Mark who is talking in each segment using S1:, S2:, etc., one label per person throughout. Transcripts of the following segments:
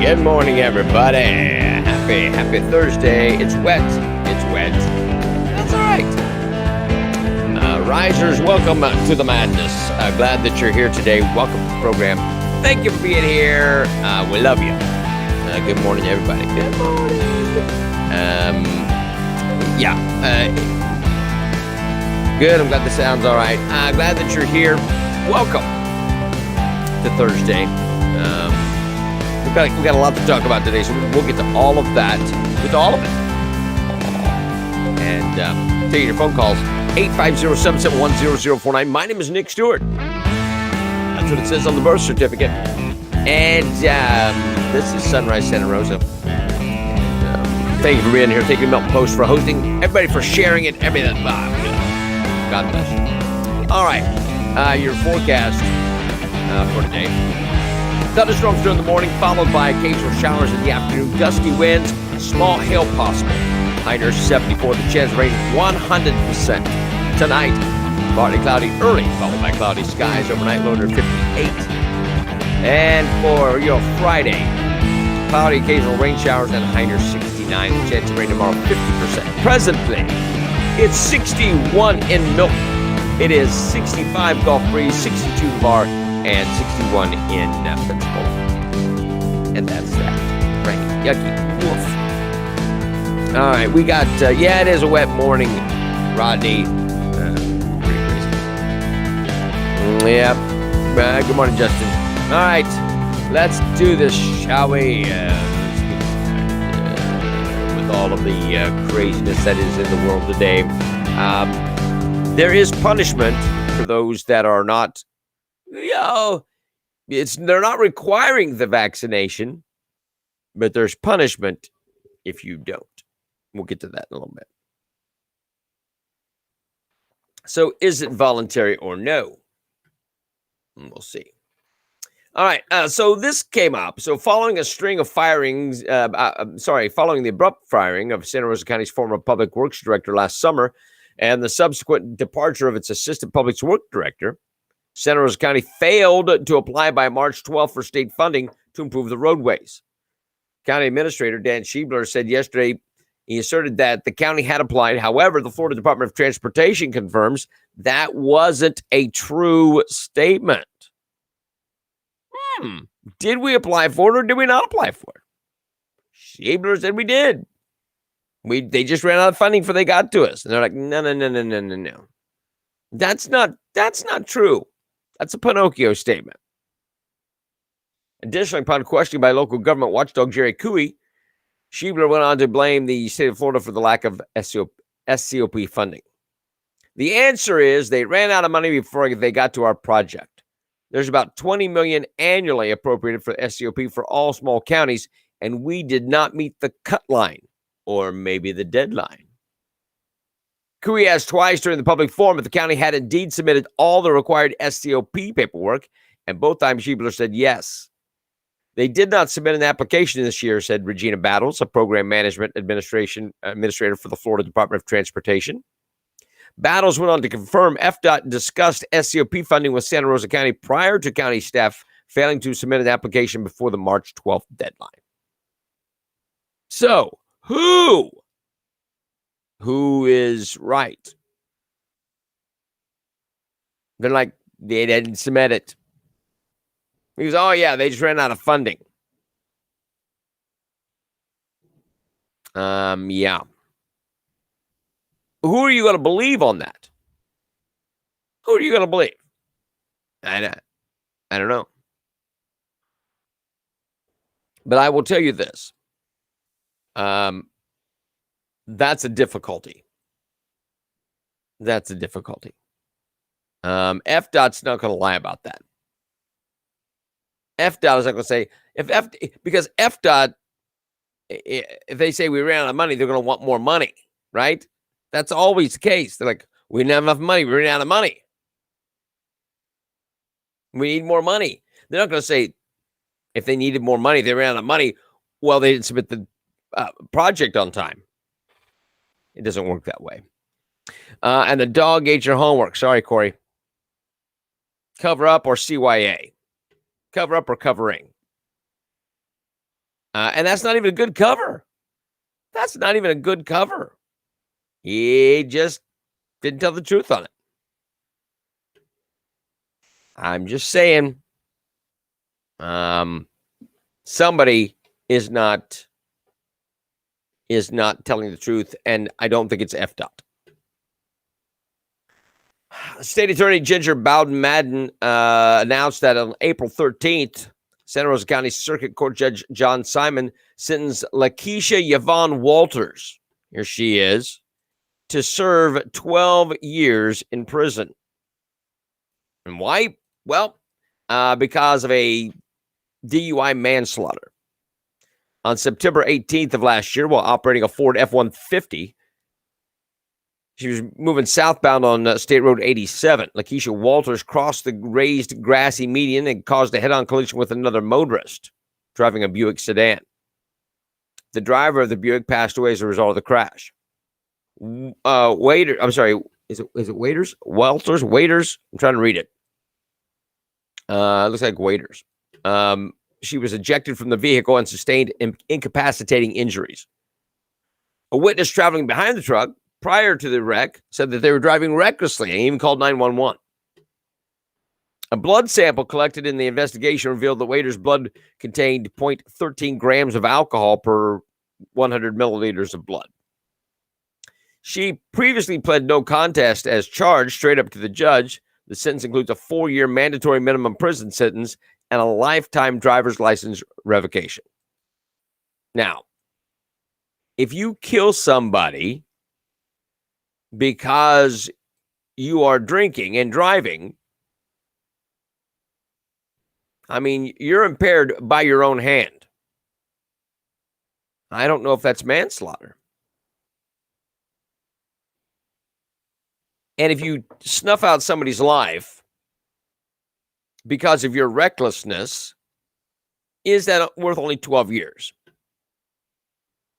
S1: Good morning, everybody. Happy Thursday. It's wet. That's all right. Risers, welcome to the madness. Glad that you're here today. Welcome to the program. Thank you for being here. We love you. Good morning, everybody. Good morning. Good. I'm glad the sound's all right. Glad that you're here. Welcome to Thursday. We got a lot to talk about today, so we'll get to all of that, and take your phone calls, 850-771-0049. My name is Nick Stewart. That's what it says on the birth certificate. And this is Sunrise Santa Rosa. Thank you for being here. Thank you, Milton Post, for hosting. Everybody for sharing it. Everything. God bless you. All right. Your forecast for today. Thunderstorms during the morning, followed by occasional showers in the afternoon. Gusty winds, small hail possible. High near 74. The chance of rain 100%. Tonight, partly cloudy early, followed by cloudy skies. Overnight low near 58. And for your Friday, cloudy occasional rain showers and high near 69. The chance of rain tomorrow 50%. Presently, it's 61 in Milton. It is 65 Gulf Breeze, 62 Bar, and 61 in Pensacola. And that's that. Right. Yucky. Woof. All right. We got, it is a wet morning, Rodney. Pretty crazy. Yep. Good morning, Justin. All right. Let's do this, shall we? With all of the craziness that is in the world today. There is punishment for those that are not, they're not requiring the vaccination, but there's punishment if you don't. We'll get to that in a little bit. So is it voluntary or no? We'll see. All right. So this came up. So following a string of firings, following the abrupt firing of Santa Rosa County's former public works director last summer and the subsequent departure of its assistant public works director, Santa Rosa County failed to apply by March 12th for state funding to improve the roadways. County Administrator Dan Schiebler said yesterday he asserted that the county had applied. However, the Florida Department of Transportation confirms that wasn't a true statement. Did we apply for it or did we not apply for it? Schiebler said we did. They just ran out of funding before they got to us. And they're like, no. That's not true. That's a Pinocchio statement. Additionally, upon questioning by local government watchdog Jerry Cooey, Schiebler went on to blame the state of Florida for the lack of SCOP funding. The answer is they ran out of money before they got to our project. There's about $20 million annually appropriated for SCOP for all small counties, and we did not meet the cut line, or maybe the deadline. Cooey asked twice during the public forum if the county had indeed submitted all the required SCOP paperwork, and both times Schiebler said yes. They did not submit an application this year, said Regina Battles, a program management administrator for the Florida Department of Transportation. Battles went on to confirm FDOT discussed SCOP funding with Santa Rosa County prior to county staff failing to submit an application before the March 12th deadline. So, who is right? They're like, they didn't submit it. He goes, oh yeah, they just ran out of funding. Yeah. Who are you going to believe on that? Who are you going to believe? I don't know. But I will tell you this. That's a difficulty. FDOT's not going to lie about that. FDOT is not going to say, because FDOT, if they say we ran out of money, they're going to want more money, right? That's always the case. They're like, we didn't have enough money. We ran out of money. We need more money. They're not going to say, if they needed more money, they ran out of money. Well, they didn't submit the project on time. It doesn't work that way. And the dog ate your homework. Sorry, Corey. Cover up or CYA? Cover up or covering? And that's not even a good cover. That's not even a good cover. He just didn't tell the truth on it. I'm just saying, somebody is not telling the truth, and I don't think it's FDOT. State Attorney Ginger Bowden-Madden announced that on April 13th, Santa Rosa County Circuit Court Judge John Simon sentenced Lakeisha Yvonne Walters, here she is, to serve 12 years in prison. And why? Well, because of a DUI manslaughter. On September 18th of last year, while operating a Ford F-150, she was moving southbound on State Road 87. Lakeisha Walters crossed the raised grassy median and caused a head-on collision with another motorist driving a Buick sedan. The driver of the Buick passed away as a result of the crash. Waiter, I'm sorry, is it Waiters? Walters? Waiters? I'm trying to read it. It looks like Waiters. She was ejected from the vehicle and sustained incapacitating injuries. A witness traveling behind the truck prior to the wreck said that they were driving recklessly and even called 911. A blood sample collected in the investigation revealed that Waiter's blood contained 0.13 grams of alcohol per 100 milliliters of blood. She previously pled no contest as charged straight up to the judge. The sentence includes a 4-year mandatory minimum prison sentence and a lifetime driver's license revocation. Now, if you kill somebody because you are drinking and driving, I mean, you're impaired by your own hand. I don't know if that's manslaughter. And if you snuff out somebody's life because of your recklessness, is that worth only 12 years?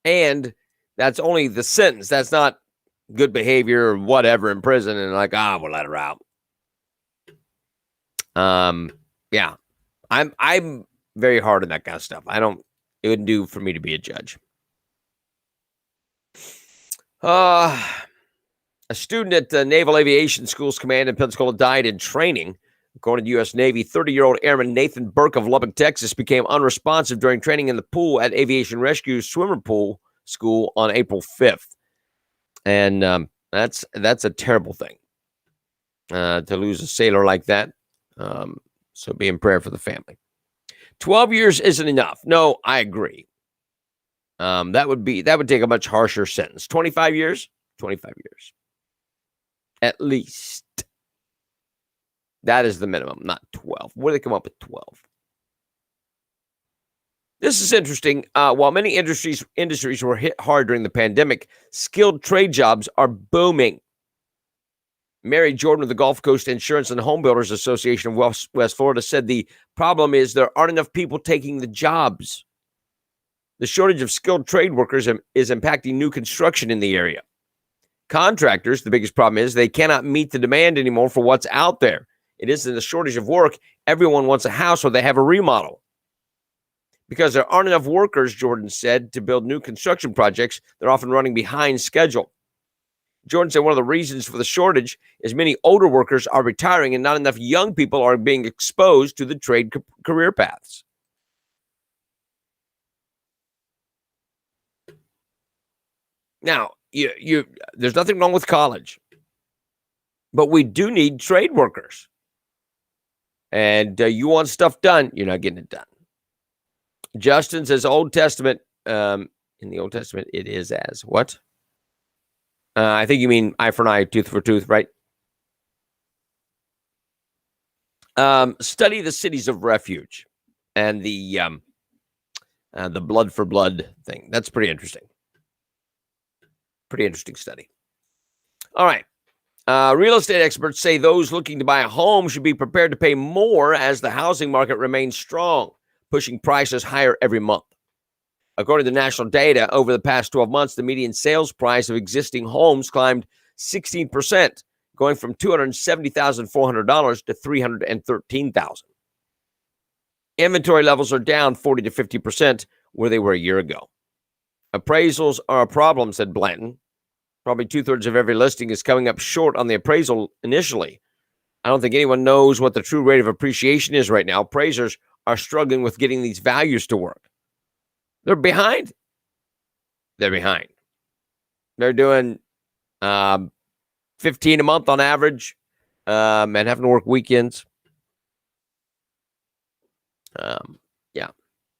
S1: And that's only the sentence. That's not good behavior or whatever in prison and like, we'll let her out. Yeah. I'm very hard on that kind of stuff. It wouldn't do for me to be a judge. A student at the Naval Aviation School's command in Pensacola died in training. According to U.S. Navy, 30-year-old Airman Nathan Burke of Lubbock, Texas, became unresponsive during training in the pool at Aviation Rescue Swimmer Pool School on April 5th. And that's a terrible thing, to lose a sailor like that. So be in prayer for the family. 12 years isn't enough. No, I agree. That would take a much harsher sentence. 25 years? 25 years. At least. That is the minimum, not 12. Where do they come up with 12? This is interesting. While many industries were hit hard during the pandemic, skilled trade jobs are booming. Mary Jordan of the Gulf Coast Insurance and Home Builders Association of West Florida said the problem is there aren't enough people taking the jobs. The shortage of skilled trade workers is impacting new construction in the area. Contractors, the biggest problem is they cannot meet the demand anymore for what's out there. It isn't a shortage of work. Everyone wants a house or they have a remodel. Because there aren't enough workers, Jordan said, to build new construction projects, they're often running behind schedule. Jordan said one of the reasons for the shortage is many older workers are retiring and not enough young people are being exposed to the trade career paths. Now, there's nothing wrong with college, but we do need trade workers. And you want stuff done, you're not getting it done. Justin says Old Testament, in the Old Testament, it is as what? I think you mean eye for an eye, tooth for tooth, right? Study the cities of refuge and the blood for blood thing. That's pretty interesting. Pretty interesting study. All right. Real estate experts say those looking to buy a home should be prepared to pay more as the housing market remains strong, pushing prices higher every month. According to national data, over the past 12 months, the median sales price of existing homes climbed 16%, going from $270,400 to $313,000. Inventory levels are down 40 to 50%, where they were a year ago. Appraisals are a problem, said Blanton. Probably 2/3 of every listing is coming up short on the appraisal initially. I don't think anyone knows what the true rate of appreciation is right now. Appraisers are struggling with getting these values to work. They're behind. They're behind. They're doing 15 a month on average, and having to work weekends. Yeah,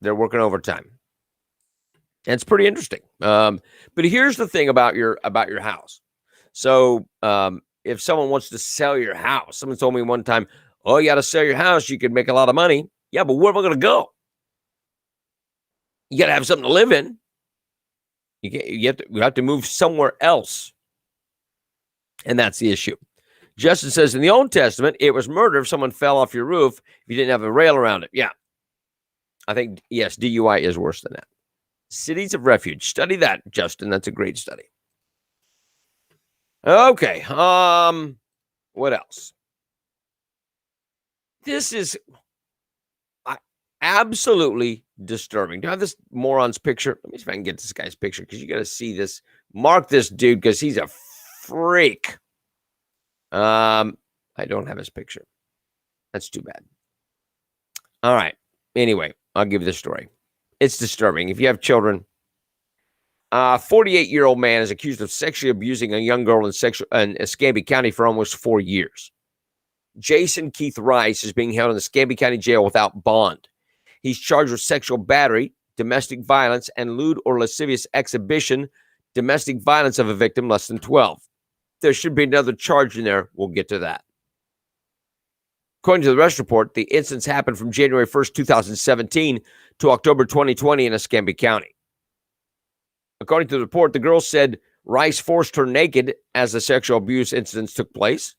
S1: they're working overtime. And it's pretty interesting. But here's the thing about your house. So if someone wants to sell your house, someone told me one time, oh, you got to sell your house, you could make a lot of money. Yeah, but where am I going to go? You got to have something to live in. You have to move somewhere else. And that's the issue. Justin says, in the Old Testament, it was murder if someone fell off your roof if you didn't have a rail around it. Yeah. I think, yes, DUI is worse than that. Cities of refuge. Study that, Justin. That's a great study. Okay. What else? This is absolutely disturbing. Do I have this moron's picture? Let me see if I can get this guy's picture, because you got to see this. Mark this dude, because he's a freak. I don't have his picture. That's too bad. All right. Anyway, I'll give you the story. It's disturbing. If you have children, a 48-year-old man is accused of sexually abusing a young girl in Escambia County for almost 4 years. Jason Keith Rice is being held in the Escambia County Jail without bond. He's charged with sexual battery, domestic violence, and lewd or lascivious exhibition, domestic violence of a victim less than 12. There should be another charge in there. We'll get to that. According to the arrest report, the incidents happened from January 1st, 2017 to October 2020 in Escambia County. According to the report, the girl said Rice forced her naked as the sexual abuse incidents took place.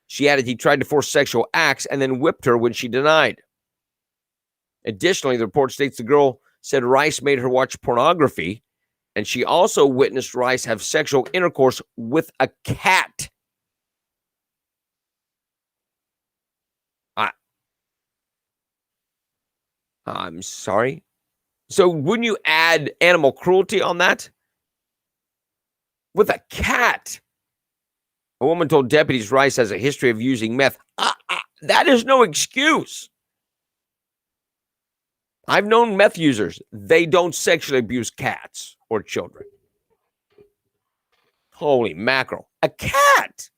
S1: She added he tried to force sexual acts and then whipped her when she denied. Additionally, the report states the girl said Rice made her watch pornography, and she also witnessed Rice have sexual intercourse with a cat. I'm sorry. So wouldn't you add animal cruelty on that? With a cat. A woman told deputies Rice has a history of using meth. That is no excuse. I've known meth users. They don't sexually abuse cats or children. Holy mackerel. A cat.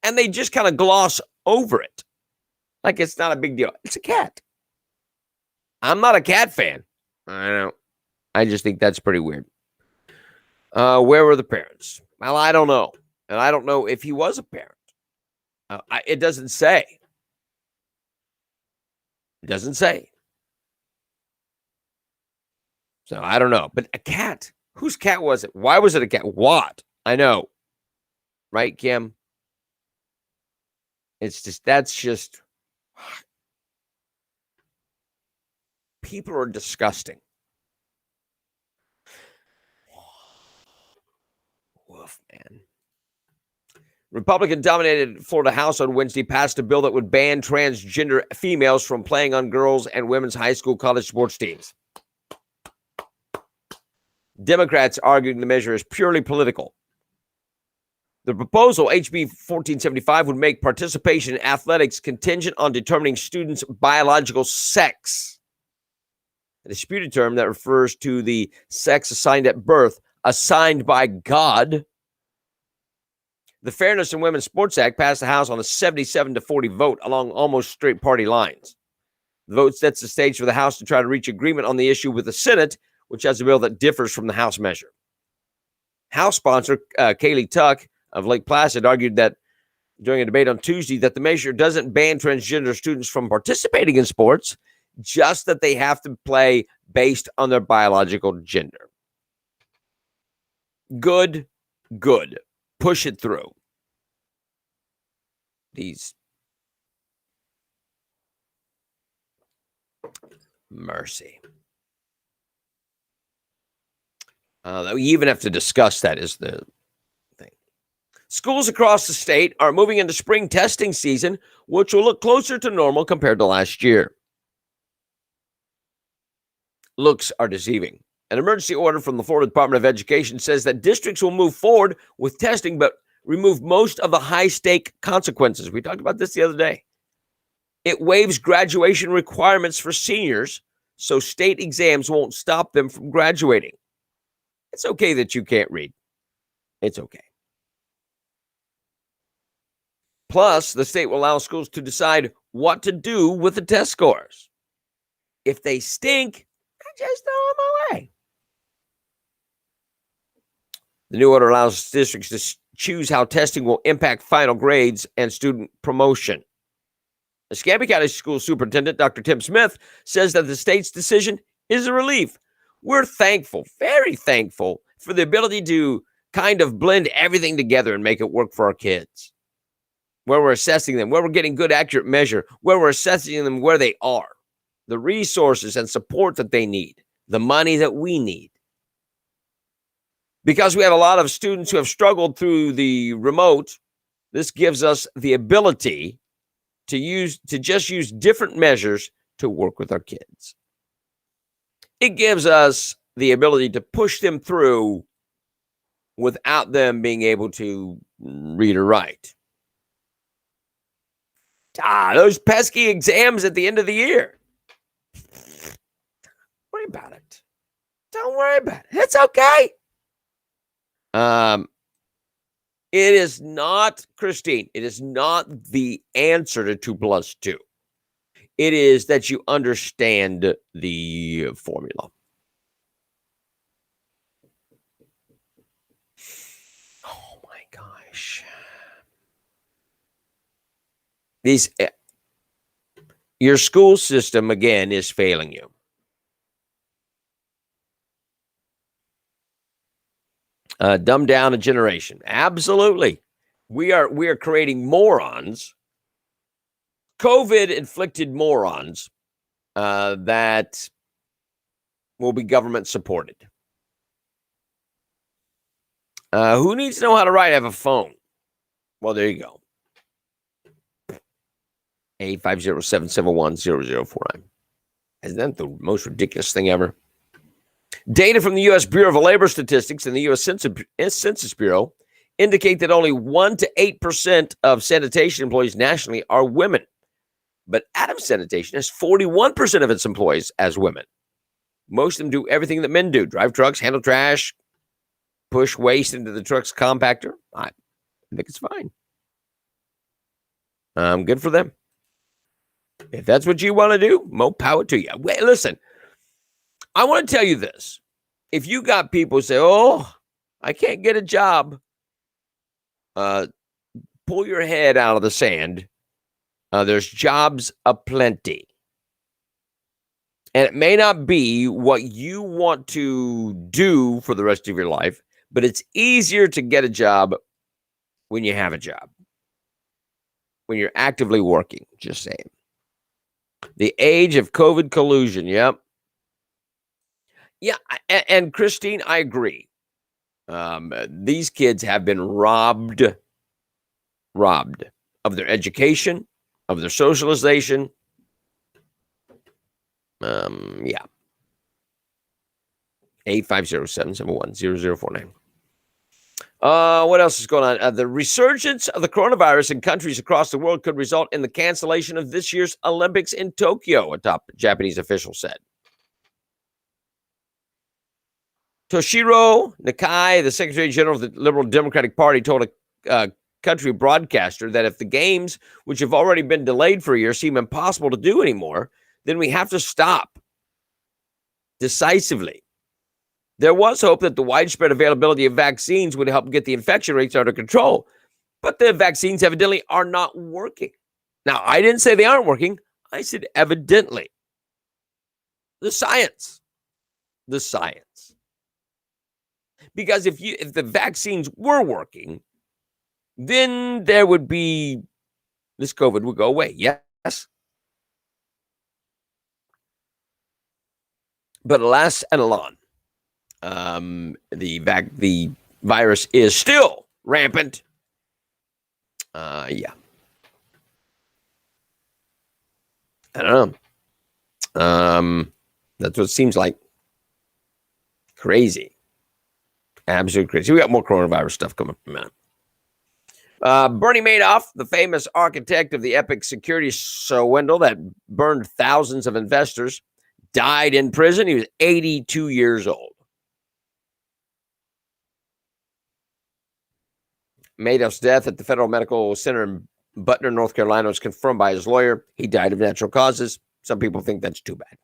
S1: And they just kind of gloss over it. Like it's not a big deal. It's a cat. I'm not a cat fan. I know. I just think that's pretty weird. Where were the parents? Well, I don't know. And I don't know if he was a parent. It doesn't say. It doesn't say. So I don't know. But a cat. Whose cat was it? Why was it a cat? What? I know. Right, Kim? That's just. People are disgusting. Woof, man. Republican-dominated Florida House on Wednesday passed a bill that would ban transgender females from playing on girls' and women's high school college sports teams. Democrats arguing the measure is purely political. The proposal, HB 1475, would make participation in athletics contingent on determining students' biological sex. A disputed term that refers to the sex assigned at birth, assigned by God. The Fairness in Women's Sports Act passed the House on a 77-40 vote along almost straight party lines. The vote sets the stage for the House to try to reach agreement on the issue with the Senate, which has a bill that differs from the House measure. House sponsor Kaylee Tuck of Lake Placid argued that during a debate on Tuesday that the measure doesn't ban transgender students from participating in sports, just that they have to play based on their biological gender. Good. Push it through. These. Mercy. We even have to discuss that is the thing. Schools across the state are moving into spring testing season, which will look closer to normal compared to last year. looks are deceiving. An emergency order from the Florida Department of Education says that districts will move forward with testing, but remove most of the high-stake consequences. We talked about this the other day. It waives graduation requirements for seniors, so state exams won't stop them from graduating. It's okay that you can't read. It's okay. Plus, the state will allow schools to decide what to do with the test scores. If they stink, just throw them away. The new order allows districts to choose how testing will impact final grades and student promotion. The Escambia County School Superintendent, Dr. Tim Smith, says that the state's decision is a relief. We're thankful, very thankful, for the ability to kind of blend everything together and make it work for our kids. Where we're assessing them, where we're getting good, accurate measure, where we're assessing them where they are, the resources and support that they need, the money that we need. Because we have a lot of students who have struggled through the remote, this gives us the ability to just use different measures to work with our kids. It gives us the ability to push them through without them being able to read or write. Those pesky exams at the end of the year. Don't worry about it. Don't worry about it. It's okay. It is not, Christine, it is not the answer to 2 plus 2. It is that you understand the formula. Oh my gosh. Your school system, again, is failing you. Dumb down a generation. Absolutely. We are creating morons, COVID-inflicted morons that will be government supported. Who needs to know how to write? Have a phone. Well, there you go. 850-771-0049. Isn't that the most ridiculous thing ever? Data from the U.S. Bureau of Labor Statistics and the U.S. Census Bureau indicate that only 1% to 8% of sanitation employees nationally are women. But Adams Sanitation has 41% of its employees as women. Most of them do everything that men do. Drive trucks, handle trash, push waste into the truck's compactor. I think it's fine. Good for them. If that's what you want to do, more power to you. Wait, listen. I want to tell you this. If you got people who say, oh, I can't get a job, pull your head out of the sand. There's jobs aplenty. And it may not be what you want to do for the rest of your life, but it's easier to get a job when you have a job, when you're actively working, just saying. The age of COVID collusion, yep. Yeah, and Christine, I agree. These kids have been robbed of their education, of their socialization. Yeah. 850-771-0049. What else is going on? The resurgence of the coronavirus in countries across the world could result in the cancellation of this year's Olympics in Tokyo, a top Japanese official said. Toshiro Nikai, the Secretary General of the Liberal Democratic Party, told a country broadcaster that if the games, which have already been delayed for a year, seem impossible to do anymore, then we have to stop decisively. There was hope that the widespread availability of vaccines would help get the infection rates under control, but the vaccines evidently are not working. Now, I didn't say they aren't working. I said evidently. The science. Because if the vaccines were working, then there would be, this COVID would go away. Yes. But alas and alas, the virus is still rampant. Yeah. I don't know. That's what it seems like. Crazy. Absolutely crazy. We got more coronavirus stuff coming up in a minute. Bernie Madoff, the famous architect of the epic security swindle that burned thousands of investors, died in prison. He was 82 years old. Madoff's death at the Federal Medical Center in Butner, North Carolina, was confirmed by his lawyer. He died of natural causes. Some people think that's too bad.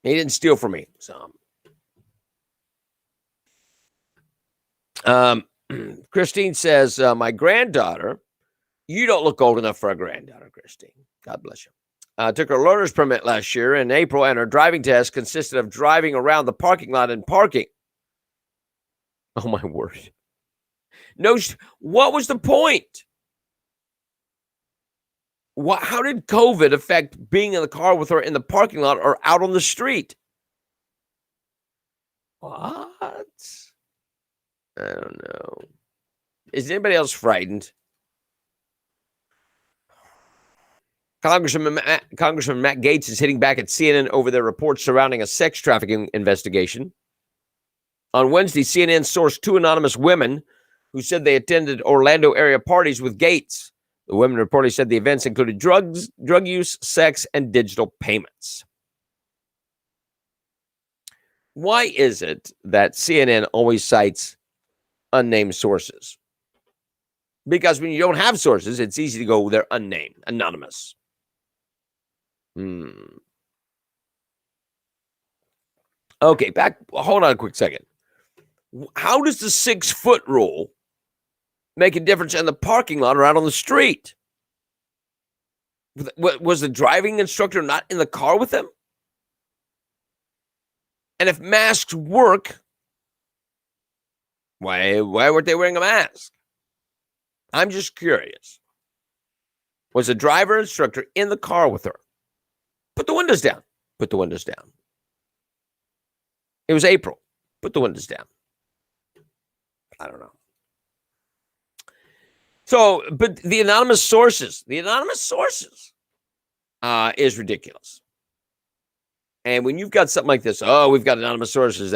S1: He didn't steal from me. So, Christine says, my granddaughter, you don't look old enough for a granddaughter, Christine. God bless you. Took her learner's permit last year in April, and her driving test consisted of driving around the parking lot and parking. Oh, my word. No, what was the point? How did COVID affect being in the car with her in the parking lot or out on the street? What? I don't know. Is anybody else frightened? Congressman Matt Gaetz is hitting back at CNN over their reports surrounding a sex trafficking investigation. On Wednesday, CNN sourced two anonymous women who said they attended Orlando area parties with Gaetz. The women reportedly said the events included drug use, sex, and digital payments. Why is it that CNN always cites unnamed sources? Because when you don't have sources, it's easy to go, they're unnamed, anonymous. Okay, hold on a quick second. How does the 6-foot rule make a difference in the parking lot or out on the street? Was the driving instructor not in the car with them? And if masks work, why weren't they wearing a mask? I'm just curious. Was the driver instructor in the car with her? Put the windows down. Put the windows down. It was April. Put the windows down. I don't know. So, but the anonymous sources is ridiculous. And when you've got something like this, we've got anonymous sources,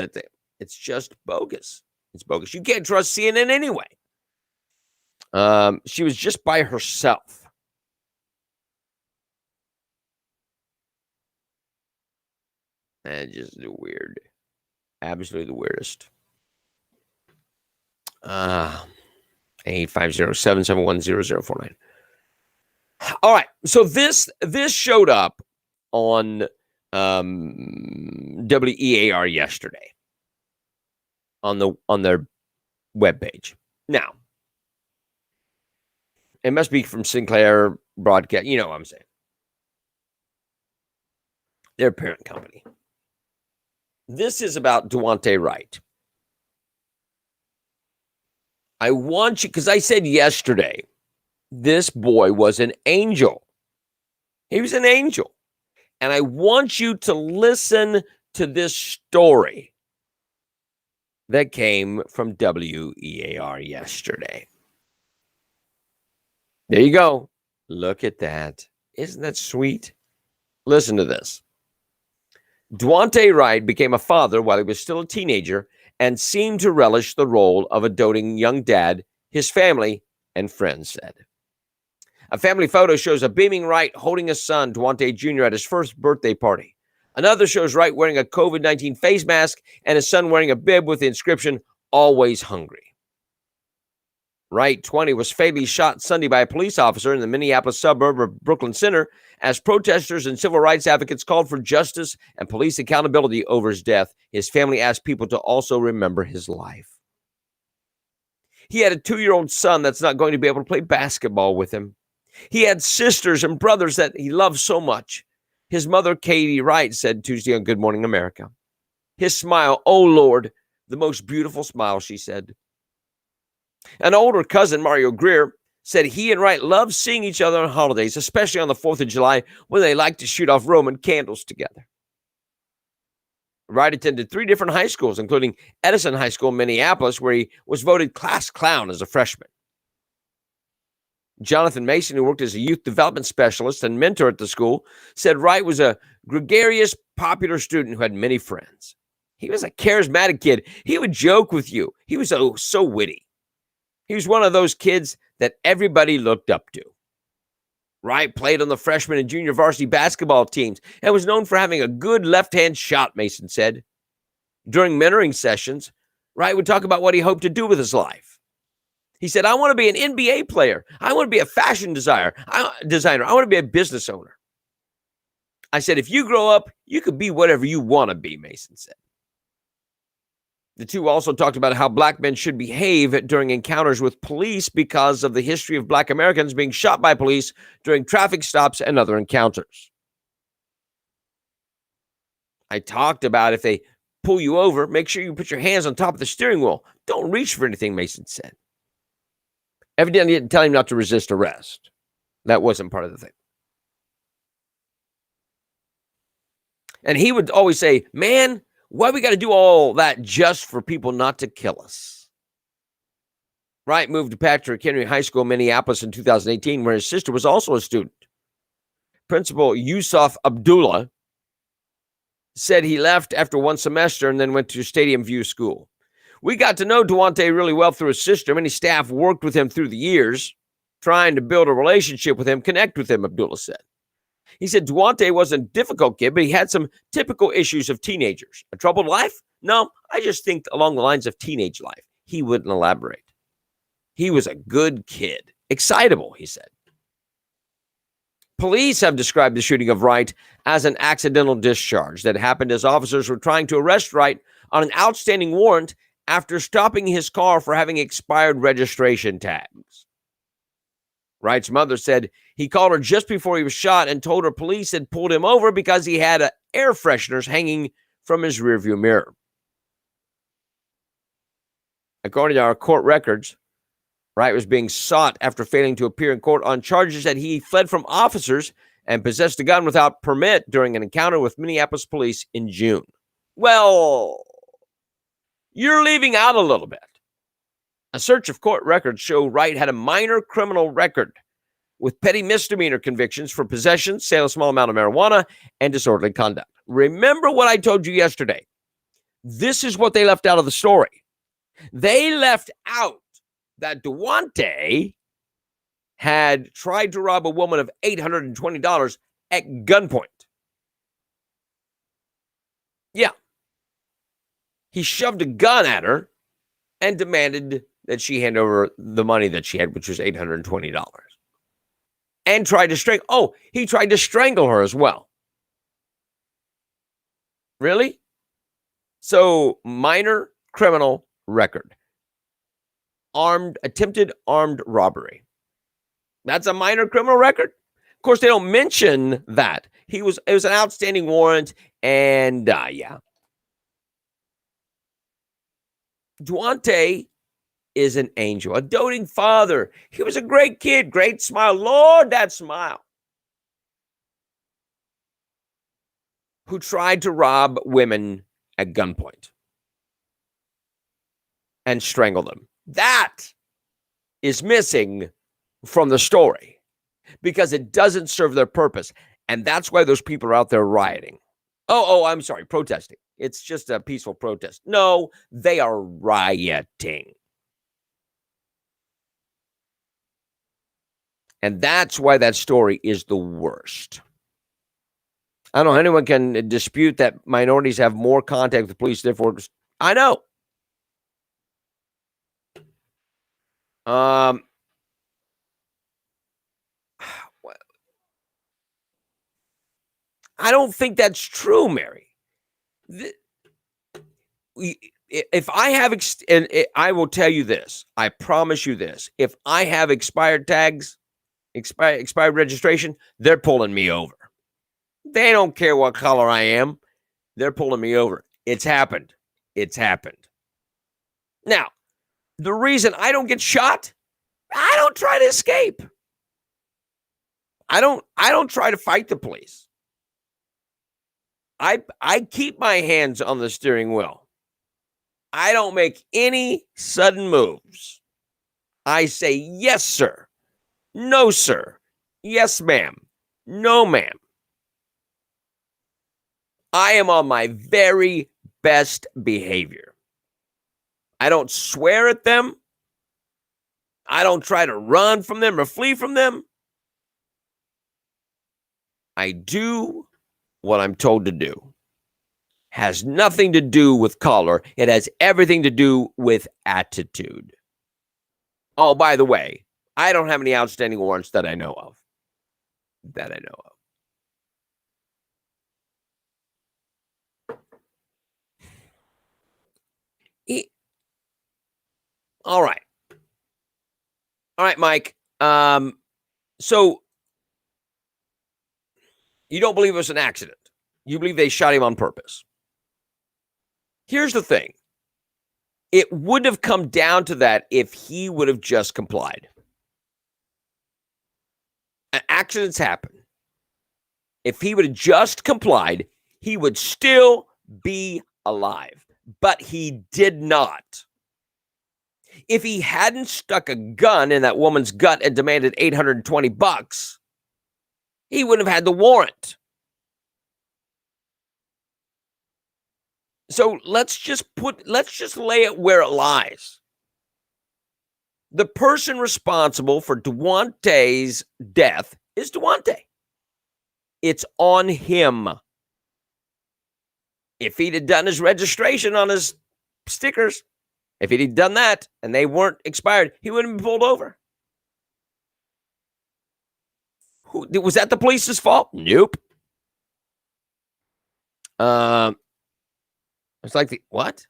S1: it's just bogus. It's bogus. You can't trust CNN anyway. She was just by herself. And just weird. Absolutely the weirdest. 850-771-0049. All right. So this showed up on WEAR yesterday on their webpage. Now, it must be from Sinclair Broadcast. You know what I'm saying. Their parent company. This is about Duante Wright. I want you, because I said yesterday, this boy was an angel. He was an angel. And I want you to listen to this story that came from WEAR yesterday. There you go. Look at that. Isn't that sweet? Listen to this. Duante Wright became a father while he was still a teenager and seemed to relish the role of a doting young dad, his family and friends said. A family photo shows a beaming Wright holding his son, Duante Jr., at his first birthday party. Another shows Wright wearing a COVID-19 face mask and his son wearing a bib with the inscription, "Always Hungry." Wright, 20, was fatally shot Sunday by a police officer in the Minneapolis suburb of Brooklyn Center as protesters and civil rights advocates called for justice and police accountability over his death. His family asked people to also remember his life. He had a 2-year-old son that's not going to be able to play basketball with him. He had sisters and brothers that he loved so much. His mother, Katie Wright, said Tuesday on Good Morning America. His smile, oh Lord, the most beautiful smile, she said. An older cousin, Mario Greer, said he and Wright loved seeing each other on holidays, especially on the 4th of July, when they liked to shoot off Roman candles together. Wright attended 3 different high schools, including Edison High School in Minneapolis, where he was voted class clown as a freshman. Jonathan Mason, who worked as a youth development specialist and mentor at the school, said Wright was a gregarious, popular student who had many friends. He was a charismatic kid. He would joke with you. He was so witty. He was one of those kids that everybody looked up to. Wright played on the freshman and junior varsity basketball teams and was known for having a good left-hand shot, Mason said. During mentoring sessions, Wright would talk about what he hoped to do with his life. He said, I want to be an NBA player. I want to be a fashion designer. I want to be a business owner. I said, if you grow up, you could be whatever you want to be, Mason said. The two also talked about how black men should behave during encounters with police because of the history of black Americans being shot by police during traffic stops and other encounters. I talked about if they pull you over, make sure you put your hands on top of the steering wheel. Don't reach for anything, Mason said. Evidently, he didn't tell him not to resist arrest. That wasn't part of the thing. And he would always say, man, why we got to do all that just for people not to kill us? Wright moved to Patrick Henry High School in Minneapolis in 2018, where his sister was also a student. Principal Yusuf Abdullah said he left after one semester and then went to Stadium View School. We got to know Duante really well through his sister. Many staff worked with him through the years, trying to build a relationship with him, connect with him, Abdullah said. He said Duante wasn't a difficult kid, but he had some typical issues of teenagers. A troubled life? No, I just think along the lines of teenage life. He wouldn't elaborate. He was a good kid. Excitable, he said. Police have described the shooting of Wright as an accidental discharge that happened as officers were trying to arrest Wright on an outstanding warrant after stopping his car for having expired registration tags. Wright's mother said he called her just before he was shot and told her police had pulled him over because he had air fresheners hanging from his rearview mirror. According to our court records, Wright was being sought after failing to appear in court on charges that he fled from officers and possessed a gun without permit during an encounter with Minneapolis police in June. Well, you're leaving out a little bit. A search of court records show Wright had a minor criminal record with petty misdemeanor convictions for possession, sale of small amount of marijuana, and disorderly conduct. Remember what I told you yesterday. This is what they left out of the story. They left out that Duante had tried to rob a woman of $820 at gunpoint. Yeah. He shoved a gun at her and demanded that she hand over the money that she had, which was $820. And tried to he tried to strangle her as well. Really? So, minor criminal record. Attempted armed robbery. That's a minor criminal record. Of course, they don't mention that. It was an outstanding warrant, and yeah. Duante is an angel, a doting father. He was a great kid, great smile. Lord, that smile. Who tried to rob women at gunpoint and strangle them. That is missing from the story because it doesn't serve their purpose. And that's why those people are out there rioting. I'm sorry, protesting. It's just a peaceful protest. No, they are rioting. And that's why that story is the worst. I don't know. Anyone can dispute that minorities have more contact with police. Therefore, I know. I don't think that's true, Mary. If I have, I will tell you this. I promise you this. If I have expired tags, expired registration, they're pulling me over. They don't care what color I am. They're pulling me over. It's happened. It's happened. Now, the reason I don't get shot, I don't try to escape. I don't try to fight the police. I keep my hands on the steering wheel. I don't make any sudden moves. I say, yes, sir. No, sir. Yes, ma'am. No, ma'am. I am on my very best behavior. I don't swear at them. I don't try to run from them or flee from them. I do what I'm told to do. Has nothing to do with color. It has everything to do with attitude. Oh, by the way, I don't have any outstanding warrants that I know of. All right. All right, Mike. So you don't believe it was an accident. You believe they shot him on purpose. Here's the thing. It would have come down to that if he would have just complied. Accidents happen. If he would have just complied, he would still be alive. But he did not. If he hadn't stuck a gun in that woman's gut and demanded $820, he wouldn't have had the warrant. So let's just lay it where it lies. The person responsible for Duante's death is Duante. It's on him. If he'd have done his registration on his stickers, if he'd done that and they weren't expired, he wouldn't have been pulled over. Was that the police's fault? Nope. It's like what?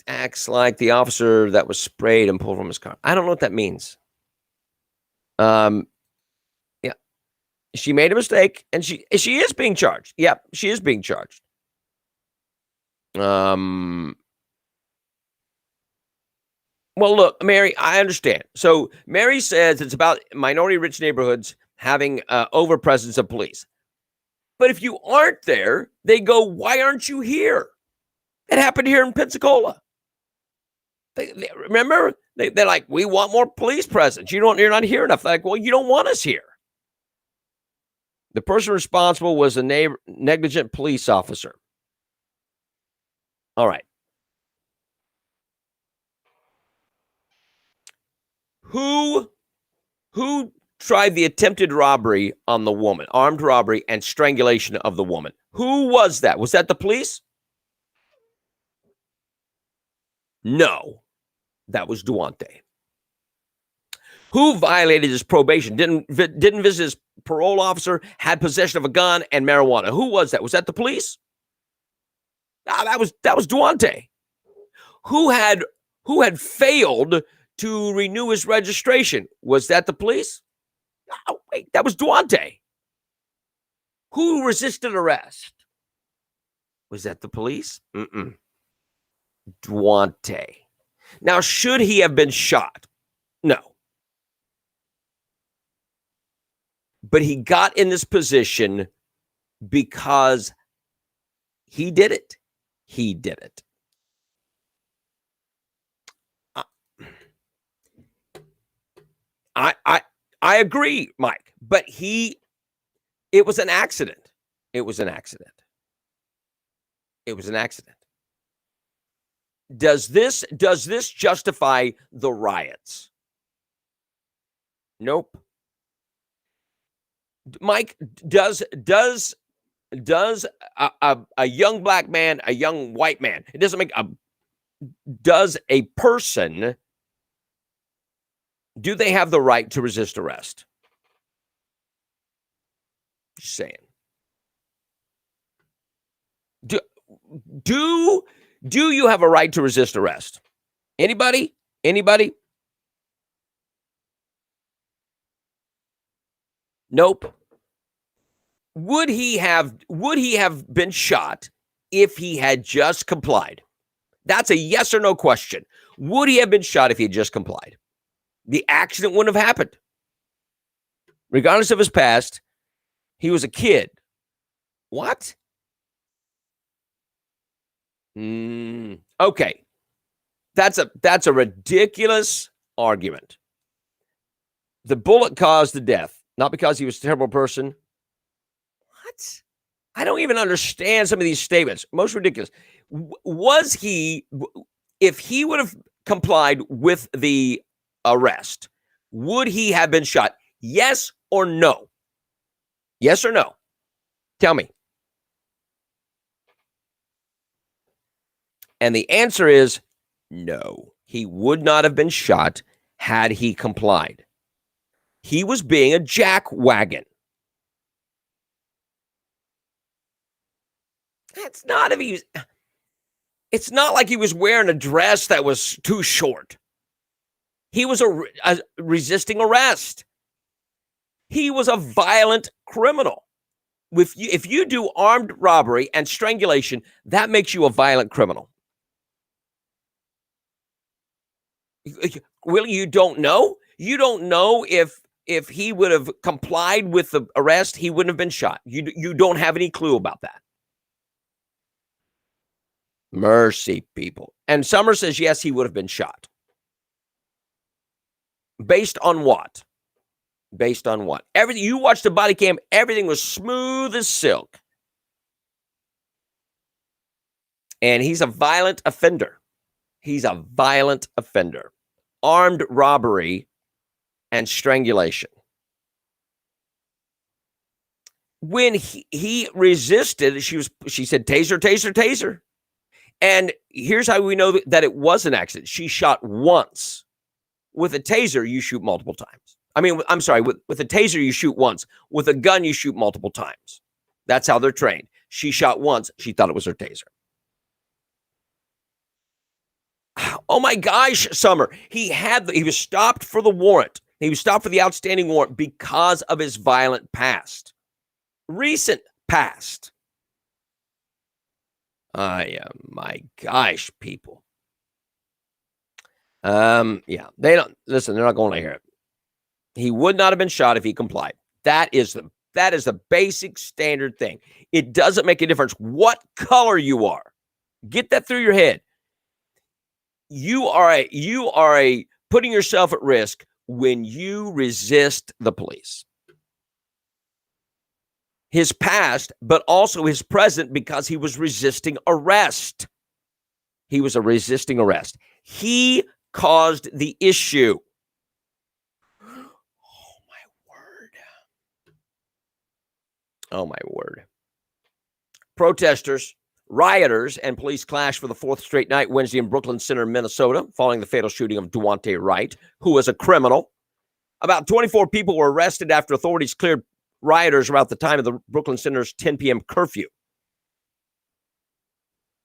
S1: Acts like the officer that was sprayed and pulled from his car. I don't know what that means. Yeah, she made a mistake, and she is being charged. Yeah, she is being charged. Well, look, Mary, I understand. So Mary says it's about minority-rich neighborhoods having overpresence of police. But if you aren't there, they go, why aren't you here? It happened here in Pensacola. Remember, they're like, we want more police presence. You're not here enough. They're like, well, you don't want us here. The person responsible was a negligent police officer. All right. Who tried the attempted robbery on the woman, armed robbery and strangulation of the woman? Who was that? Was that the police? No, that was Duante. Who violated his probation, didn't visit his parole officer, had possession of a gun and marijuana? Who was that? Was that the police? That was Duante. Who had failed to renew his registration? Was that the police? Oh, wait, that was Duante. Who resisted arrest? Was that the police? Duante. Now, should he have been shot? No. But he got in this position because he did it. He did it. I agree, Mike, but it was an accident. It was an accident. It was an accident. Does this justify the riots? Nope. Mike, does a young black man, a young white man, it doesn't make does a person, do they have the right to resist arrest? Just saying. Do you have a right to resist arrest? Anybody? Nope. Would he have been shot if he had just complied? That's a yes or no question. Would he have been shot if he had just complied? The accident wouldn't have happened. Regardless of his past, he was a kid. What? Okay. That's a ridiculous argument. The bullet caused the death, not because he was a terrible person. What? I don't even understand some of these statements. Most ridiculous. Was he, if he would have complied with the arrest, would he have been shot? Yes or no? Yes or no? Tell me. And the answer is no. He would not have been shot had he complied. He was being a jackwagon. It's not like he was wearing a dress that was too short. He was a resisting arrest. He was a violent criminal. If you do armed robbery and strangulation, that makes you a violent criminal. Really, you don't know? You don't know if he would have complied with the arrest, he wouldn't have been shot. You don't have any clue about that. Mercy, people. And Summer says, yes, he would have been shot. Based on what? Based on what? Everything. You watched the body cam, everything was smooth as silk. And he's a violent offender. He's a violent offender. Armed robbery and strangulation. When he resisted, she said, taser, taser, taser. And here's how we know that it was an accident. She shot once. With a taser, you shoot multiple times. I mean, I'm sorry, with a taser, you shoot once. With a gun, you shoot multiple times. That's how they're trained. She shot once. She thought it was her taser. Oh my gosh, Summer. He was stopped for the warrant. He was stopped for the outstanding warrant because of his violent past. Recent past. My gosh, people. Yeah, they don't listen. They're not going to hear it. He would not have been shot if he complied. That is the basic standard thing. It doesn't make a difference what color you are. Get that through your head. You are putting yourself at risk when you resist the police. His past, but also his present, because he was resisting arrest. He was a resisting arrest. He caused the issue. Oh, my word. Oh, my word. Protesters, rioters, and police clashed for the fourth straight night Wednesday in Brooklyn Center, Minnesota, following the fatal shooting of Daunte Wright, who was a criminal. About 24 people were arrested after authorities cleared rioters about the time of the Brooklyn Center's 10 p.m. curfew.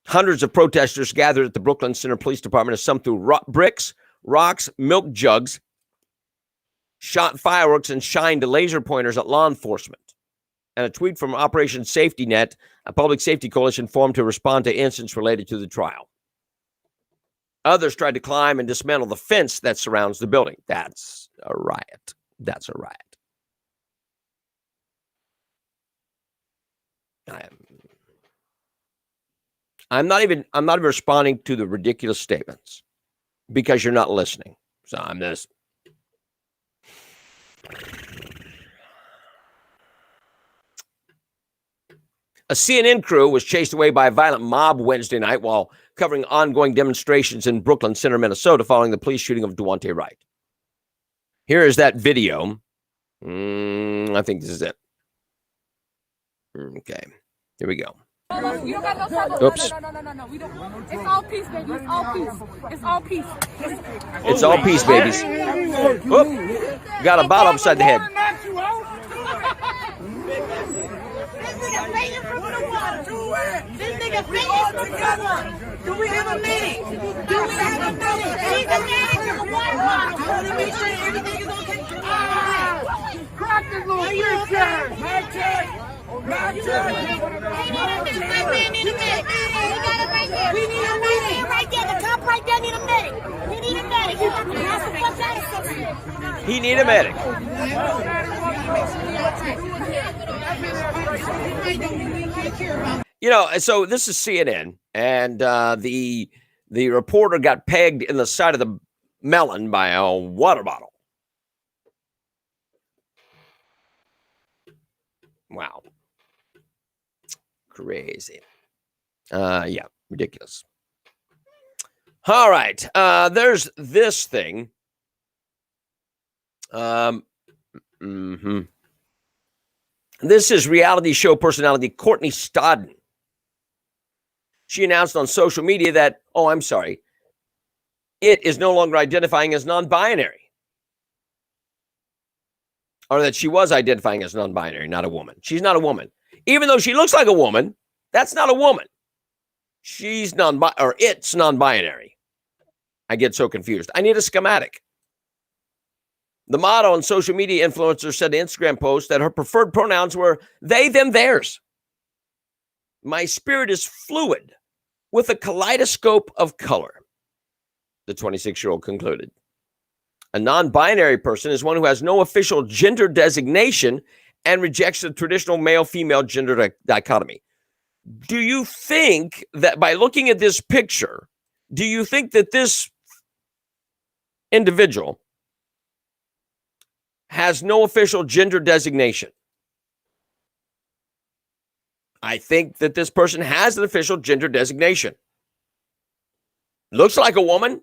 S1: Hundreds of protesters gathered at the Brooklyn Center Police Department as some threw bricks, rocks, milk jugs, shot fireworks, and shined laser pointers at law enforcement. And a tweet from Operation Safety Net, a public safety coalition formed to respond to incidents related to the trial. Others tried to climb and dismantle the fence that surrounds the building. That's a riot. That's a riot. I'm not even responding to the ridiculous statements because you're not listening. So I'm this. A CNN crew was chased away by a violent mob Wednesday night while covering ongoing demonstrations in Brooklyn Center, Minnesota, following the police shooting of Daunte Wright. Here is that video. I think this is it. Okay, here we go.
S2: You don't got no trouble.
S1: Oops.
S2: No. We don't. It's all peace, baby. It's all peace. It's all peace.
S1: It's all peace, babies. Oop. Got a bottle upside the head.
S2: This nigga fainted from the water. Do we have a meeting? He's a manager of the water bottle. I want to make sure everything is okay. Crack this little bitch. My turn. We need a medic right there. The cop right there need a medic. We need a medic.
S1: He need a medic. You know, so this is CNN, and the reporter got pegged in the side of the melon by a water bottle. Wow. Crazy. Yeah, ridiculous. All right. There's this thing. This is reality show personality Courtney Stodden. She announced on social media that, it is no longer identifying as non-binary. Or that she was identifying as non-binary, not a woman. She's not a woman. Even though she looks like a woman, that's not a woman. She's it's non-binary. I get so confused. I need a schematic. The model and social media influencer said in an Instagram post that her preferred pronouns were they, them, theirs. My spirit is fluid with a kaleidoscope of color, the 26-year-old concluded. A non-binary person is one who has no official gender designation and rejects the traditional male-female gender dichotomy. Do you think that by looking at this picture, do you think that this individual has no official gender designation? I think that this person has an official gender designation. Looks like a woman.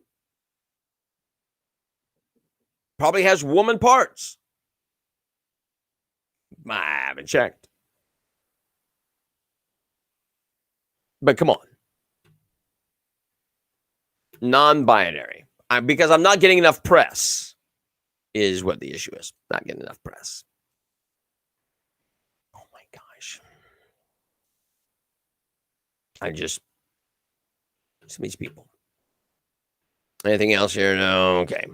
S1: Probably has woman parts. I haven't checked. But come on. Non-binary. Because I'm not getting enough press is what the issue is. Not getting enough press. Oh my gosh. Some of these people. Anything else here? No. Okay.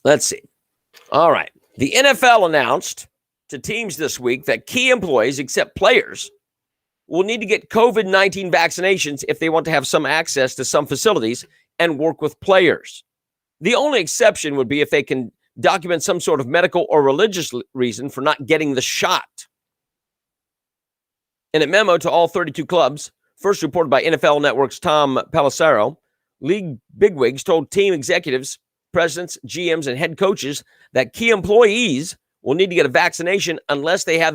S1: Let's see. All right. The NFL announced to teams this week that key employees, except players, will need to get COVID-19 vaccinations if they want to have some access to some facilities and work with players. The only exception would be if they can document some sort of medical or religious reason for not getting the shot. In a memo to all 32 clubs, first reported by NFL Network's Tom Pelissero, league bigwigs told team executives, presidents, GMs, and head coaches that key employees will need to get a vaccination unless they have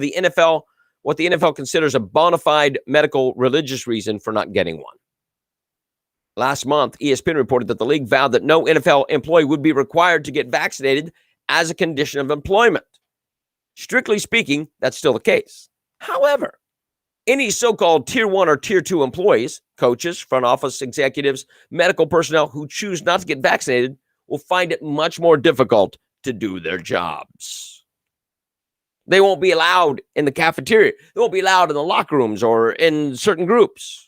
S1: what the NFL considers a bona fide medical religious reason for not getting one. Last month, ESPN reported that the league vowed that no NFL employee would be required to get vaccinated as a condition of employment. Strictly speaking, that's still the case. However, any so-called Tier 1 or Tier 2 employees, coaches, front office executives, medical personnel who choose not to get vaccinated will find it much more difficult to do their jobs. They won't be allowed in the cafeteria. They won't be allowed in the locker rooms or in certain groups.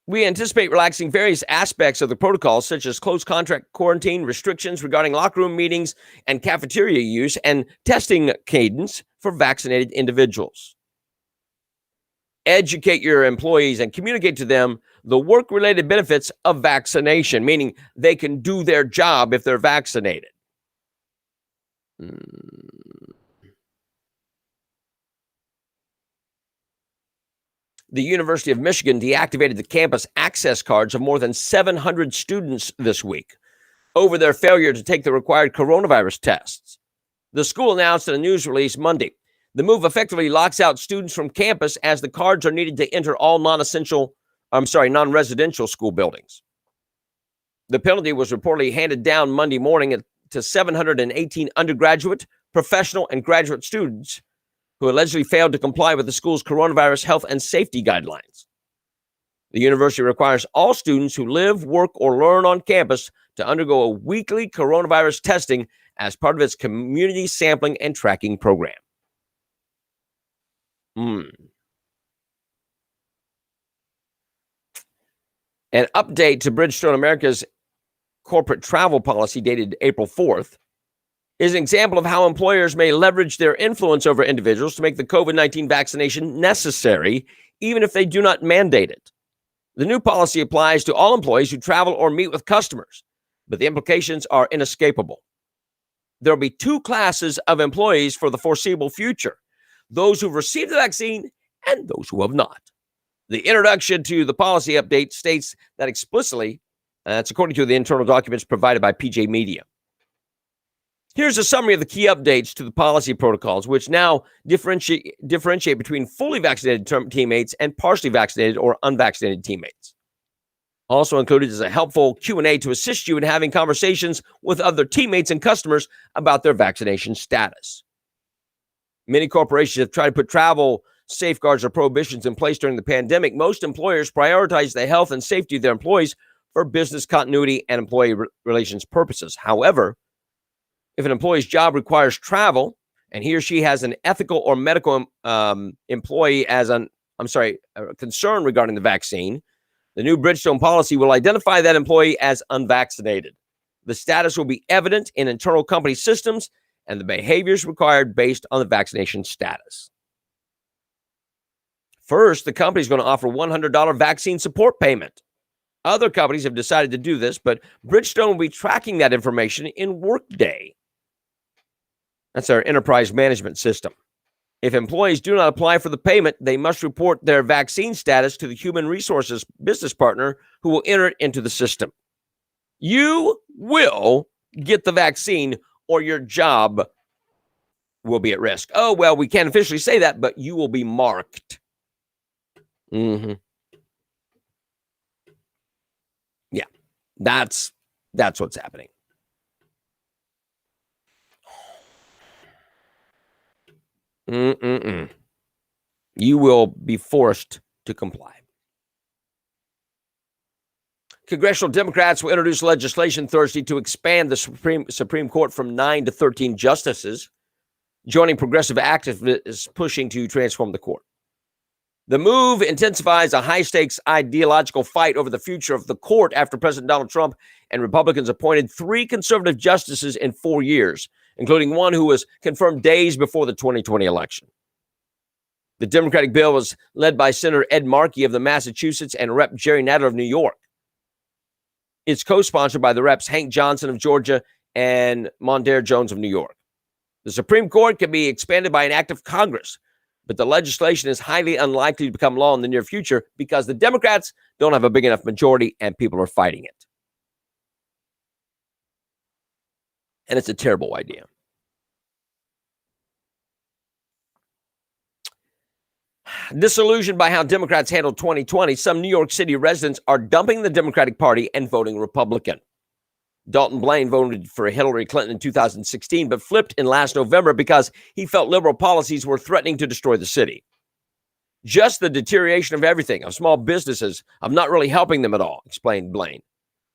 S1: We anticipate relaxing various aspects of the protocol, such as close contact quarantine, restrictions regarding locker room meetings and cafeteria use, and testing cadence for vaccinated individuals. Educate your employees and communicate to them the work-related benefits of vaccination, meaning they can do their job if they're vaccinated. The University of Michigan deactivated the campus access cards of more than 700 students this week over their failure to take the required coronavirus tests. The school announced in a news release Monday. The move effectively locks out students from campus as the cards are needed to enter all non-residential school buildings. The penalty was reportedly handed down Monday morning to 718 undergraduate, professional, and graduate students who allegedly failed to comply with the school's coronavirus health and safety guidelines. The university requires all students who live, work, or learn on campus to undergo a weekly coronavirus testing as part of its community sampling and tracking program. An update to Bridgestone America's corporate travel policy dated April 4th is an example of how employers may leverage their influence over individuals to make the COVID-19 vaccination necessary, even if they do not mandate it. The new policy applies to all employees who travel or meet with customers, but the implications are inescapable. There will be two classes of employees for the foreseeable future: those who've received the vaccine and those who have not. The introduction to the policy update states that explicitly, that's according to the internal documents provided by PJ Media. Here's a summary of the key updates to the policy protocols, which now differentiate between fully vaccinated teammates and partially vaccinated or unvaccinated teammates. Also included is a helpful Q&A to assist you in having conversations with other teammates and customers about their vaccination status. Many corporations have tried to put travel safeguards or prohibitions in place during the pandemic. Most employers prioritize the health and safety of their employees for business continuity and employee relations purposes. However, if an employee's job requires travel and he or she has an ethical or medical employee as a concern regarding the vaccine, the new Bridgestone policy will identify that employee as unvaccinated. The status will be evident in internal company systems and the behaviors required based on the vaccination status. First, the company is going to offer $100 vaccine support payment. Other companies have decided to do this, but Bridgestone will be tracking that information in Workday. That's our enterprise management system. If employees do not apply for the payment, they must report their vaccine status to the human resources business partner who will enter it into the system. You will get the vaccine or your job will be at risk. Oh, well, we can't officially say that, but you will be marked. Yeah, that's what's happening. You will be forced to comply. Congressional Democrats will introduce legislation Thursday to expand the Supreme Court from 9 to 13 justices, joining progressive activists pushing to transform the court. The move intensifies a high-stakes ideological fight over the future of the court after President Donald Trump and Republicans appointed 3 conservative justices in 4 years, including one who was confirmed days before the 2020 election. The Democratic bill was led by Senator Ed Markey of the Massachusetts and Rep. Jerry Nadler of New York. It's co-sponsored by the Reps Hank Johnson of Georgia and Mondaire Jones of New York. The Supreme Court can be expanded by an act of Congress, but the legislation is highly unlikely to become law in the near future because the Democrats don't have a big enough majority and people are fighting it. And it's a terrible idea. Disillusioned by how Democrats handled 2020, some New York City residents are dumping the Democratic Party and voting Republican. Dalton Blaine voted for Hillary Clinton in 2016, but flipped in last November because he felt liberal policies were threatening to destroy the city. Just the deterioration of everything, of small businesses, of not really helping them at all, explained Blaine.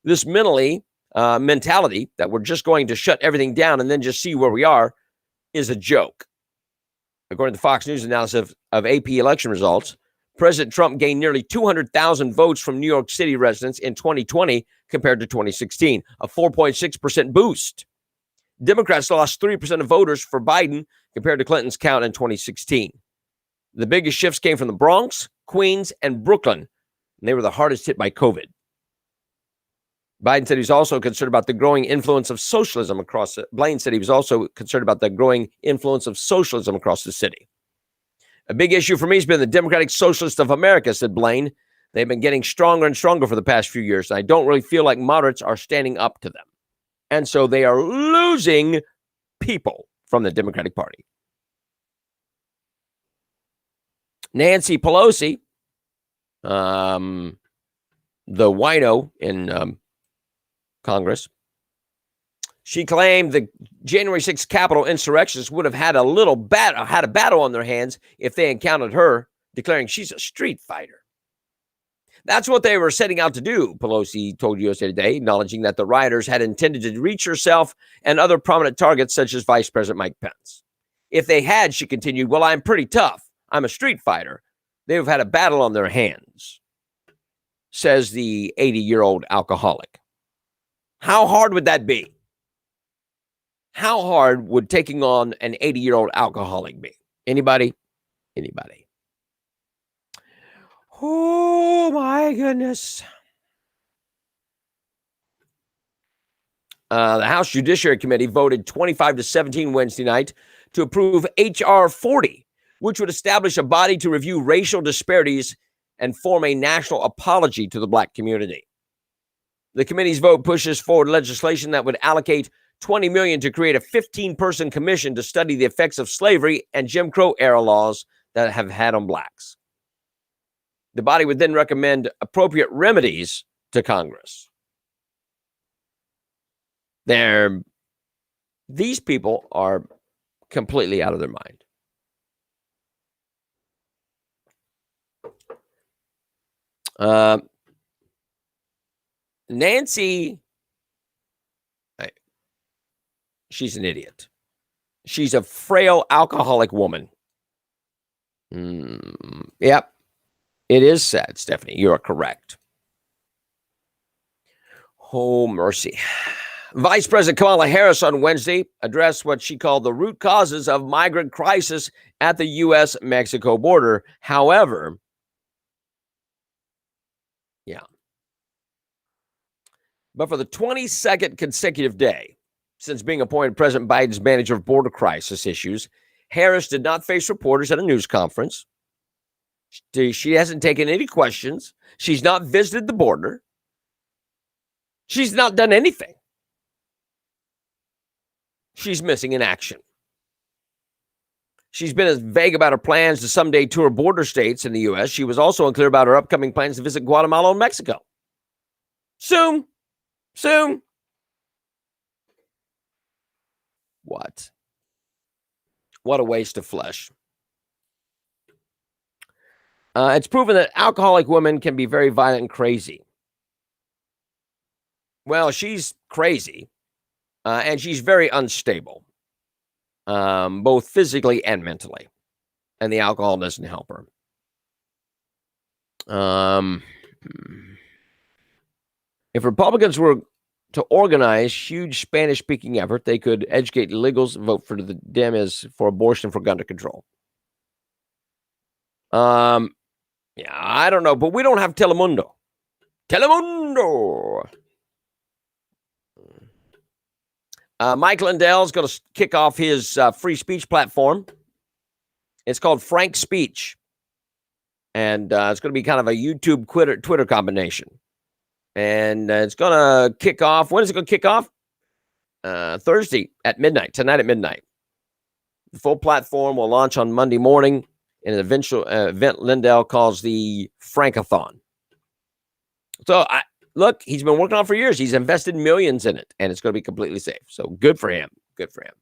S1: This mentality that we're just going to shut everything down and then just see where we are is a joke. According to Fox News analysis of AP election results, President Trump gained nearly 200,000 votes from New York City residents in 2020 compared to 2016, a 4.6% boost. Democrats lost 3% of voters for Biden compared to Clinton's count in 2016. The biggest shifts came from the Bronx, Queens, and Brooklyn, and they were the hardest hit by COVID. Biden said he was also concerned about the growing influence of socialism across the Blaine said he was also concerned about the growing influence of socialism across the city. A big issue for me has been the Democratic Socialists of America, said Blaine. They've been getting stronger and stronger for the past few years, and I don't really feel like moderates are standing up to them. And so they are losing people from the Democratic Party. Nancy Pelosi, the wino in Congress, she claimed the January 6th Capitol insurrectionists would have had a battle on their hands if they encountered her, declaring she's a street fighter. That's what they were setting out to do, Pelosi told USA Today, acknowledging that the rioters had intended to reach herself and other prominent targets such as Vice President Mike Pence. If they had, she continued, well, I'm pretty tough. I'm a street fighter. They would have had a battle on their hands, says the 80-year-old alcoholic. How hard would that be? How hard would taking on an 80-year-old alcoholic be? Anybody? Anybody? Oh, my goodness. The House Judiciary Committee voted 25-17 Wednesday night to approve H.R. 40, which would establish a body to review racial disparities and form a national apology to the Black community. The committee's vote pushes forward legislation that would allocate $20 million to create a 15-person commission to study the effects of slavery and Jim Crow era laws that have had on blacks. The body would then recommend appropriate remedies to Congress. These people are completely out of their mind. Nancy, she's an idiot. She's a frail alcoholic woman. Yep. It is sad, Stephanie. You are correct. Oh, mercy. Vice President Kamala Harris on Wednesday addressed what she called the root causes of migrant crisis at the U.S.-Mexico border. However, but for the 22nd consecutive day since being appointed President Biden's manager of border crisis issues, Harris did not face reporters at a news conference. She hasn't taken any questions. She's not visited the border. She's not done anything. She's missing in action. She's been as vague about her plans to someday tour border states in the U.S. She was also unclear about her upcoming plans to visit Guatemala and Mexico. Soon. What a waste of flesh. It's proven that alcoholic women can be very violent and crazy. Well, she's crazy, and she's very unstable, both physically and mentally, and the alcohol doesn't help her. If Republicans were to organize huge Spanish-speaking effort, they could educate illegals, vote for the Dems for abortion, for gun control. Yeah, I don't know, but we don't have Telemundo. Mike Lindell's going to kick off his free speech platform. It's called Frank Speech. And it's going to be kind of a YouTube Twitter combination. And it's going to kick off. When is it going to kick off? Thursday at midnight, tonight at midnight. The full platform will launch on Monday morning in an event Lindell calls the Frankathon. So, look, he's been working on it for years. He's invested millions in it, and it's going to be completely safe. So, good for him. Good for him.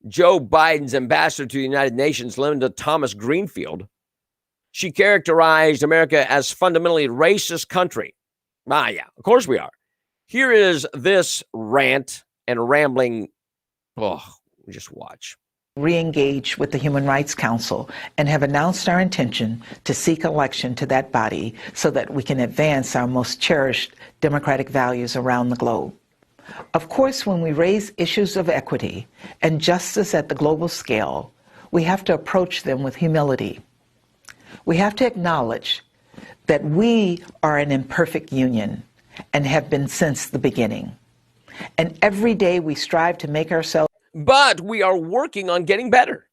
S1: Joe Biden's ambassador to the United Nations, Linda Thomas Greenfield, she characterized America as fundamentally racist country. Yeah, of course we are. Here is this rant and rambling. Just watch.
S3: Re-engage with the Human Rights Council and have announced our intention to seek election to that body so that we can advance our most cherished democratic values around the globe. Of course, when we raise issues of equity and justice at the global scale, we have to approach them with humility. We have to acknowledge that we are an imperfect union and have been since the beginning. And every day we strive to make ourselves.
S1: But we are working on getting better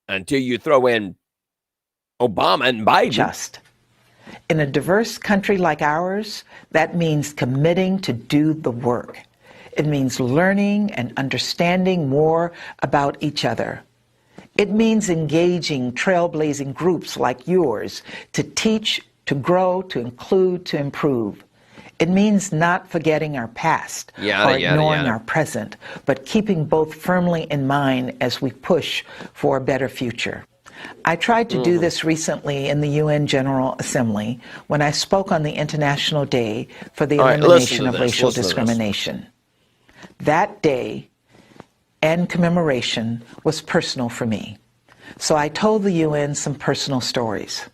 S1: until you throw in Obama and Biden.
S3: Just. In a diverse country like ours, that means committing to do the work. It means learning and understanding more about each other. It means engaging trailblazing groups like yours to teach, to grow, to include, to improve. It means not forgetting our past or ignoring our present, but keeping both firmly in mind as we push for a better future. I tried to do this recently in the UN General Assembly when I spoke on the International Day for the Elimination of Racial Discrimination. That day and commemoration was personal for me. So I told the UN some personal stories.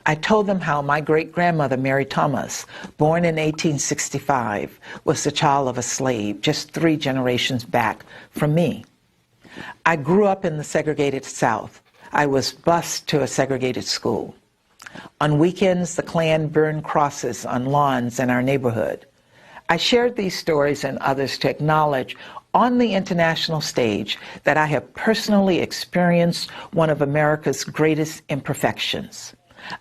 S3: I told them how my great-grandmother, Mary Thomas, born in 1865, was the child of a slave just 3 generations back from me. I grew up in the segregated South. I was bused to a segregated school. On weekends, the Klan burned crosses on lawns in our neighborhood. I shared these stories and others to acknowledge on the international stage that I have personally experienced one of America's greatest imperfections.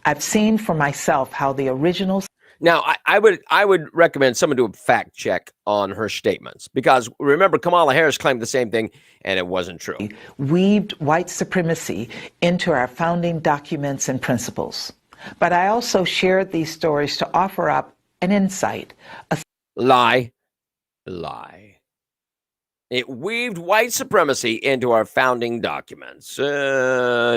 S3: I've seen for myself how the original...
S1: Now, I would recommend someone do a fact check on her statements, because remember, Kamala Harris claimed the same thing and it wasn't true.
S3: Weaved white supremacy into our founding documents and principles. But I also shared these stories to offer up an insight.
S1: Lie. It weaved white supremacy into our founding documents. No.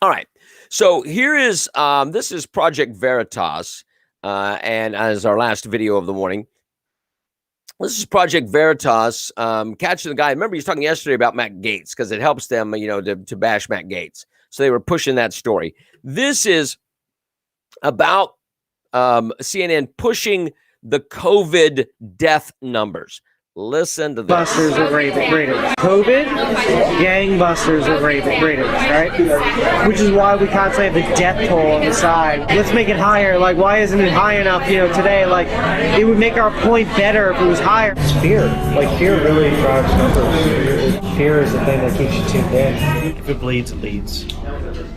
S1: All right. So here is, this is Project Veritas, and as our last video of the morning, this is Project Veritas catching the guy. Remember, he was talking yesterday about Matt Gaetz, because it helps them, to bash Matt Gaetz. So they were pushing that story. This is about CNN pushing the COVID death numbers. Listen to this.
S4: Busters are rated. COVID, gangbusters are rated, right? Which is why we constantly have the death toll on the side. Let's make it higher. Like, why isn't it high enough, today? Like, it would make our point better if it was higher. It's fear. Like, fear really drives numbers. Fear is the thing that keeps you tuned in. If it bleeds, it leads.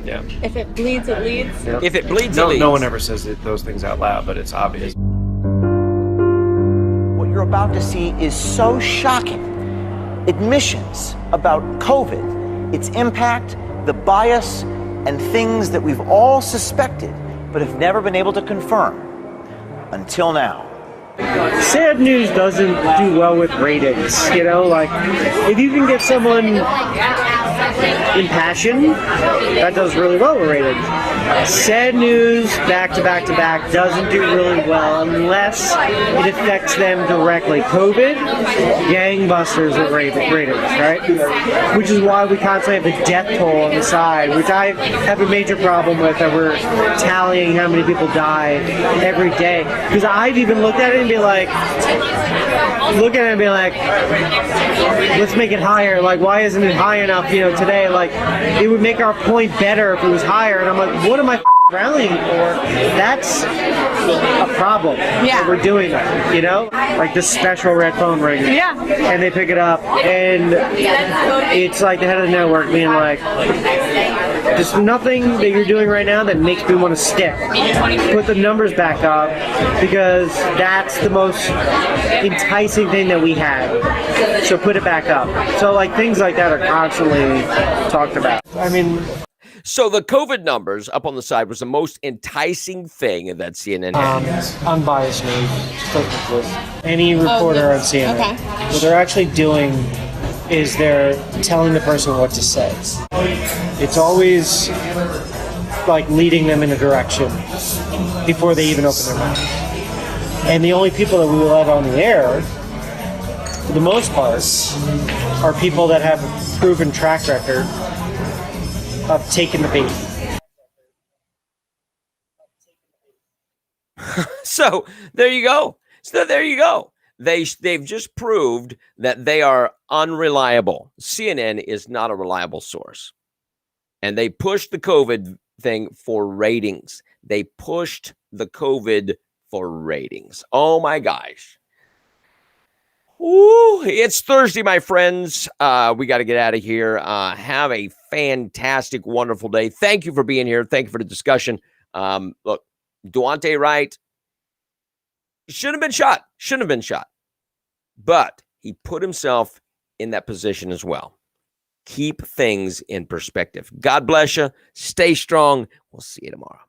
S4: Yeah.
S5: If it bleeds, it leads?
S4: Yep.
S1: If it bleeds, it leads.
S4: No one ever says those things out loud, but it's obvious.
S6: You're about to see is so shocking. Admissions about COVID, its impact, the bias, and things that we've all suspected but have never been able to confirm until now.
S4: Sad news doesn't do well with ratings, like if you can get someone impassioned, that does really well with ratings. Sad news back to back to back doesn't do really well unless it affects them directly. COVID, gangbusters are rated, right? Which is why we constantly have a death toll on the side, which I have a major problem with, that we're tallying how many people die every day. Because I've even looked at it and be like, let's make it higher. Like, why isn't it high enough, today? Like, it would make our point better if it was higher. And I'm like, what am I rallying for? That's a problem.
S5: Yeah.
S4: That we're doing that, Like the special red phone ring.
S5: Yeah.
S4: And they pick it up, and it's like the head of the network being like, there's nothing that you're doing right now that makes me want to stick. Put the numbers back up, because that's the most enticing thing that we have. So put it back up. So like things like that are constantly talked about. I mean,
S1: so the COVID numbers up on the side was the most enticing thing that CNN had.
S4: unbiased news. Just like this. Any reporter on CNN.
S5: Okay.
S4: What they're actually doing is they're telling the person what to say. It's always like leading them in a direction before they even open their mouth. And the only people that we will let on the air, for the most part, are people that have a proven track record of taking the bait.
S1: So there you go. They've just proved that they are unreliable. CNN is not a reliable source. And they pushed the COVID thing for ratings. They pushed the COVID for ratings. Oh my gosh. Ooh, it's Thursday, my friends. We got to get out of here. Have a fantastic, wonderful day. Thank you for being here. Thank you for the discussion. Look, Duante Wright shouldn't have been shot. But he put himself in that position as well. Keep things in perspective. God bless you. Stay strong. We'll see you tomorrow.